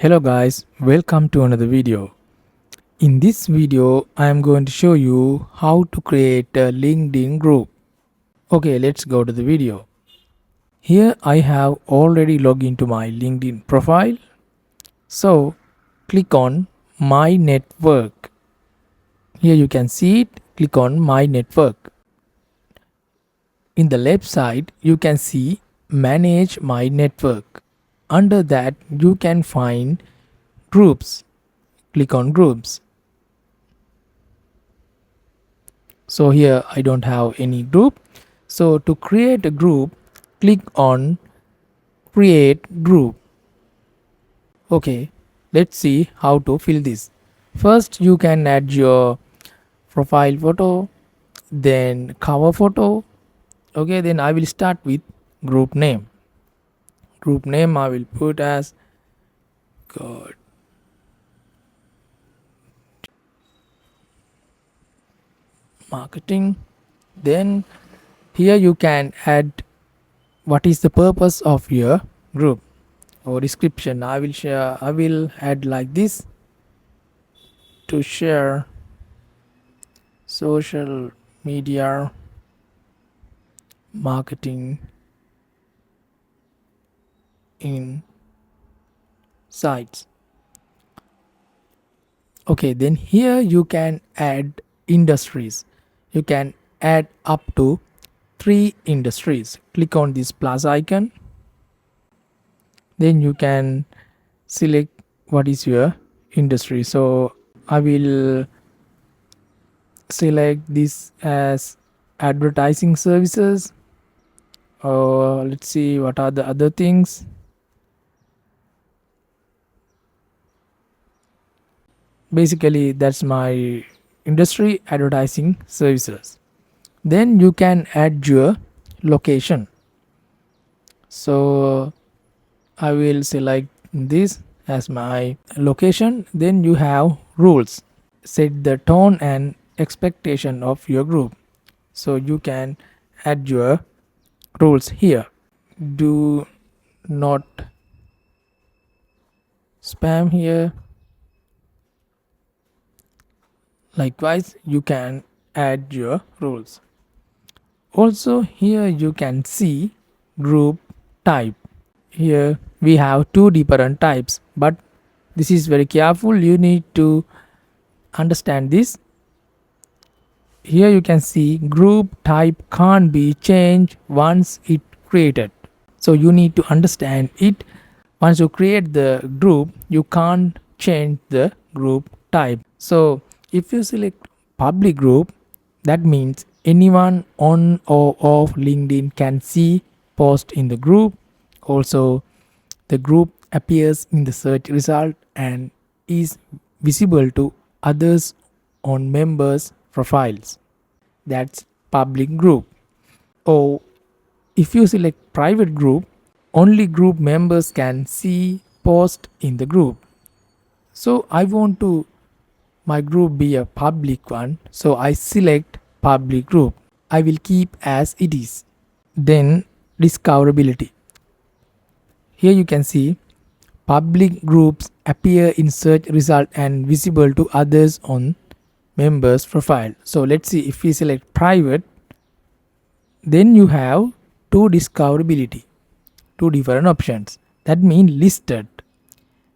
Hello guys, welcome to another video. In this video, I am going to show you how to create a LinkedIn group. Okay, let's go to the video. Here I have already logged into my LinkedIn profile. So click on My Network. Here you can see it. Click on My Network. In the left side, you can see Manage My Network. Under that, you can find Groups. Click on Groups. So here I don't have any group. So to create a group, click on create group. Okay, let's see how to fill this. First you can add your profile photo, then cover photo. Okay, then I will start with group name. Group name I will put as God marketing. Then here you can add what is the purpose of your group or description. I will add like this: to share social media marketing in sites. Okay, then here you can add industries. You can add up to 3 industries. Click on this plus icon. Then you can select what is your industry. So I will select this as advertising services, or let's see what are the other things. Basically that's my industry, advertising services. Then you can add your location. So I will select this as my location. Then you have rules. Set the tone and expectation of your group. So you can add your rules here. Do not spam here. Likewise, you can add your rules. Also here you can see group type. Here we have 2 different types, but this is very careful. You need to understand this. Here you can see group type can't be changed once it created. So you need to understand it. Once you create the group, you can't change the group type. So if you select public group, that means anyone on or off LinkedIn can see post in the group. Also, the group appears in the search result and is visible to others on members' profiles. That's public group. Or if you select private group, only group members can see post in the group. So I want to my group be a public one, so I select public group. I will keep as it is. Then discoverability. Here you can see public groups appear in search result and visible to others on members profile. So let's see, if we select private, then you have two discoverability, 2 different options. That means listed.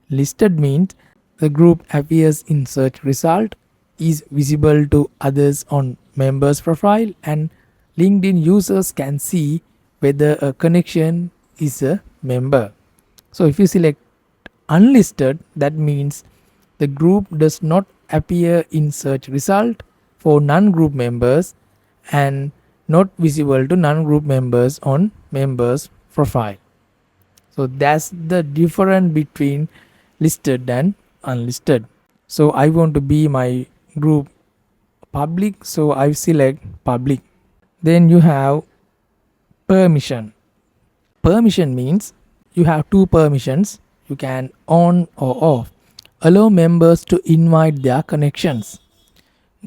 Listed means the group appears in search result, is visible to others on members profile, and LinkedIn users can see whether a connection is a member. So if you select unlisted, that means the group does not appear in search result for non-group members and not visible to non-group members on members profile. So that's the difference between listed and unlisted. So I want to be my group public, so I select public. Then you have permission. Permission means you have 2 permissions. You can on or off. Allow members to invite their connections.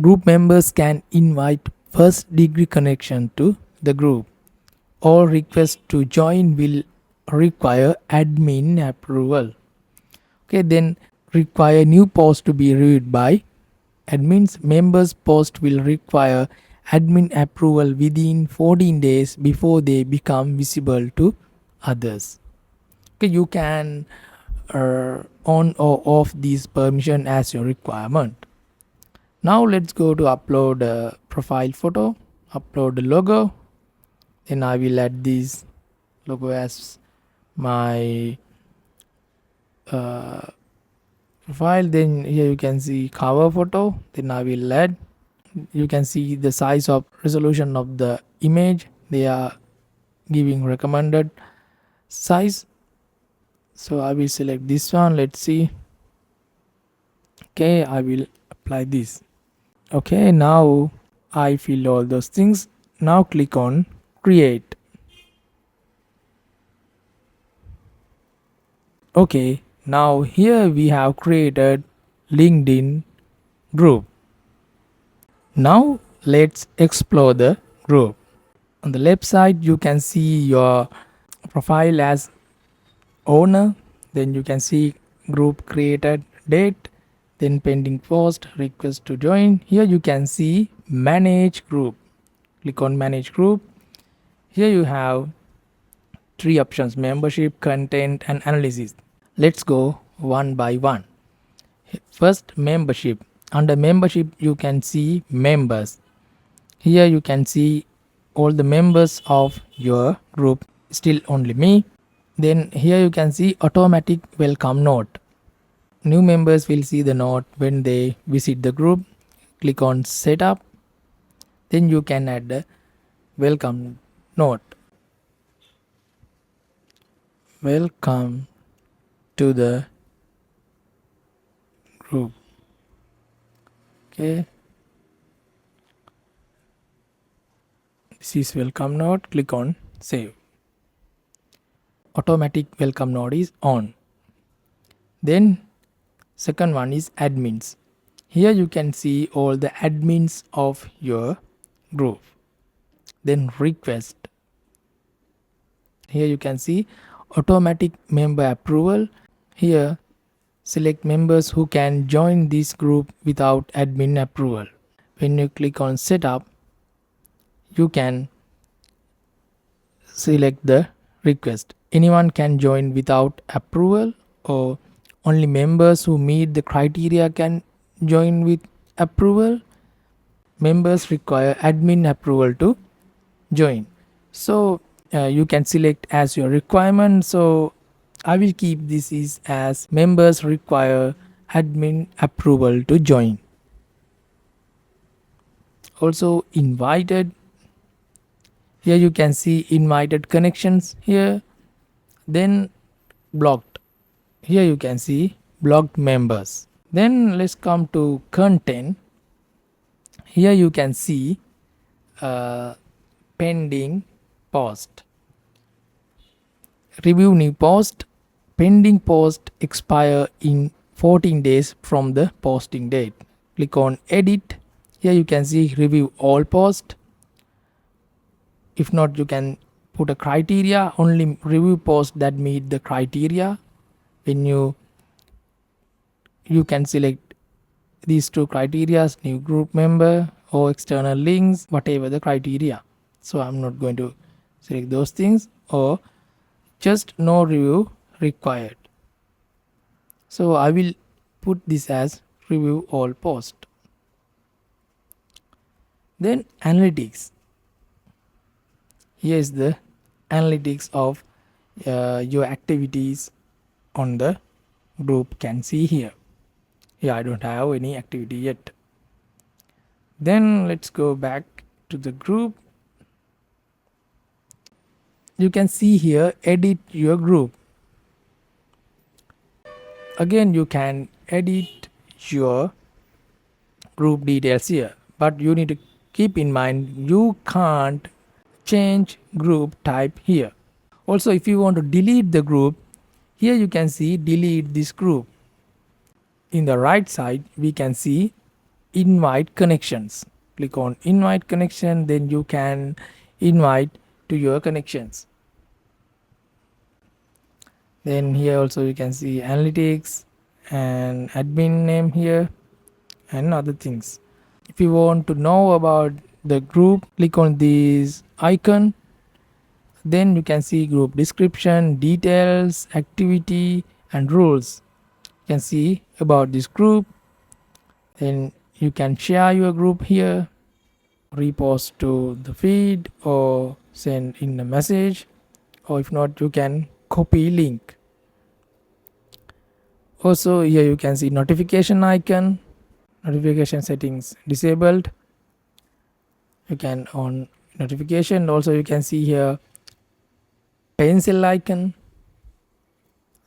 Group members can invite first degree connection to the group. All requests to join will require admin approval. Okay, then require new post to be reviewed by admins. Members post will require admin approval within 14 days before they become visible to others. Okay, you can on or off these permission as your requirement. Now let's go to upload a profile photo, upload the logo. Then I will add this logo as my profile. Then here you can see cover photo. Then I will add. You can see the size of resolution of the image. They are giving recommended size. So I will select this one. Let's see. Okay, I will apply this. Okay, now I fill all those things. Now click on create. Okay, now here we have created LinkedIn group. Now let's explore the group. On the left side you can see your profile as owner. Then you can see group created date, then pending post, request to join. Here you can see manage group. Click on manage group. Here you have three options: membership, content and analysis. Let's go one by one. First, membership. Under membership you can see members. Here you can see all the members of your group, still only me. Then here you can see automatic welcome note. New members will see the note when they visit the group. Click on setup. Then you can add the welcome note. Welcome to the group. Okay, this is welcome note. Click on save. Automatic welcome note is on. Then second one is admins. Here you can see all the admins of your group. Then request. Here you can see automatic member approval. Here select members who can join this group without admin approval. When you click on setup, you can select the request. Anyone can join without approval, or only members who meet the criteria can join with approval. Members require admin approval to join. So you can select as your requirement. So I will keep this is as members require admin approval to join. Also invited. Here you can see invited connections here. Then blocked. Here you can see blocked members. Then let's come to content. Here you can see pending post. Review new post. Pending post expire in 14 days from the posting date. Click on edit. Here you can see review all post. If not, you can put a criteria, only review post that meet the criteria. When you can select these two criteria, new group member or external links, whatever the criteria. So I'm not going to select those things, or just no review required. So I will put this as review all post. Then analytics. Here is the analytics of your activities on the group. Can see here. I don't have any activity yet. Then let's go back to the group. You can see here edit your group. Again you can edit your group details here, but you need to keep in mind you can't change group type here. Also, if you want to delete the group, here you can see delete this group. In the right side we can see invite connections. Click on invite connection, then you can invite to your connections. Then here also you can see analytics. and admin name here and other things. If you want to know about the group, click on this icon. Then you can see group description, details, activity and rules. You can see about this group. Then you can share your group here, repost to the feed or send in a message, or if not you can copy link. Also here you can see notification icon, notification settings disabled. You can on notification. Also you can see here pencil icon.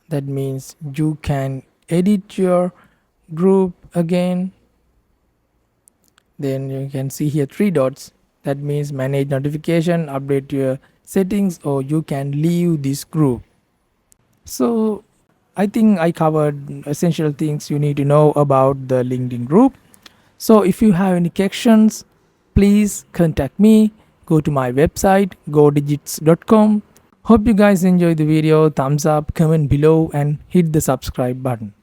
That means you can edit your group again. Then you can see here 3 dots. That means manage notification, update your settings, or you can leave this group. So I think I covered essential things you need to know about the LinkedIn group. So if you have any questions, please contact me. Go to my website godigits.com. Hope you guys enjoyed the video. Thumbs up, comment below and hit the subscribe button.